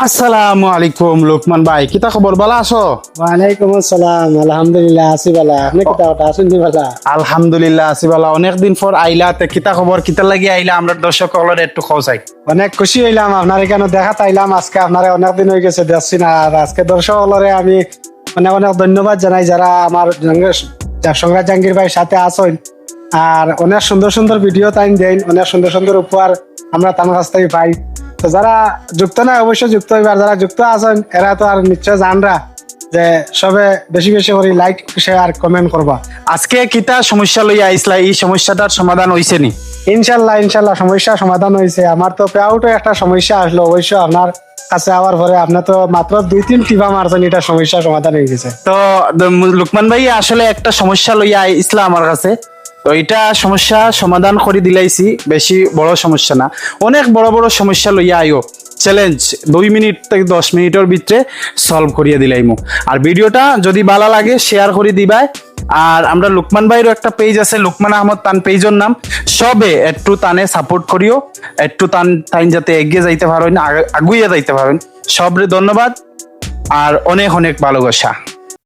আসসালামু আলাইকুম লোকমান ভাই, কিতা খবর? ভালো আছো? ওয়ালাইকুম আসসালাম, আলহামদুলিল্লাহ আছি বালা। আপনি কিতা কথা আছেন নি বালা? আলহামদুলিল্লাহ আছি ভালো। অনেকদিন পর আইলা, তে কিতা খবর, কিতা লাগি আইলা? আমরা দর্শক হলের একটু খোঁজাই। অনেক খুশি হইলাম আপনার এখানে দেখা পাইলাম। আজকে আপনারা অনেকদিন হয়ে গেছে দেখছি না। আর আজকে দর্শক হলরে আমি অনেক অনেক ধন্যবাদ জানাই যারা আমার সংগ্রাম জাহাঙ্গীর ভাইয়ের সাথে আসেন। আর অনেক সুন্দর সুন্দর ভিডিও টাইম দেন, অনেক সুন্দর সুন্দর উপহার আমরা তার কাছ থেকে পাই। তো যারা যুক্ত না অবশ্যই যুক্ত হইবার, যারা যুক্ত আছেন এরা তো আর নিশ্চয় জানরা যে সবে বেশি বেশি করে লাইক শেয়ার কমেন্ট করবা। আজকে কিতা সমস্যা লইয়া আইসলা? এই সমস্যাটার সমাধান হইছে নি? ইনশাল্লাহ ইনশাল্লাহ সমস্যা সমাধান হয়েছে। আমার তো পেয়াউটো একটা সমস্যা আসলো, অবশ্য আপনার কাছে আওয়ার পরে আপনি তো মাত্র 2-3 টিপা মারছেন, এটা সমস্যা সমাধান হয়ে গেছে। তো লুকমান ভাই আসলে একটা সমস্যা লইয়া আইসলা আমার কাছে। তো এটা সমস্যা সমাধান করে দিলাইছি, বেশি বড় সমস্যা না। অনেক বড় বড় সমস্যা লইয়া আইও, চ্যালেঞ্জ 2 মিনিট থেকে 10 মিনিটের ভিতরে সলভ করিয়ে দিলাইমু। আর ভিডিওটা যদি ভালো লাগে শেয়ার করে দিবাই। আর আমরা লুকমান ভাইয়েরও একটা পেজ আছে, লুকমান আহমদ তান পেজের নাম। সবে একটু তানে সাপোর্ট করিও, একটু তাইন যাতে এগিয়ে যাইতে পারেন, আগুইয়া যাইতে পারেন। সবরে ধন্যবাদ আর অনেক অনেক ভালোবাসা।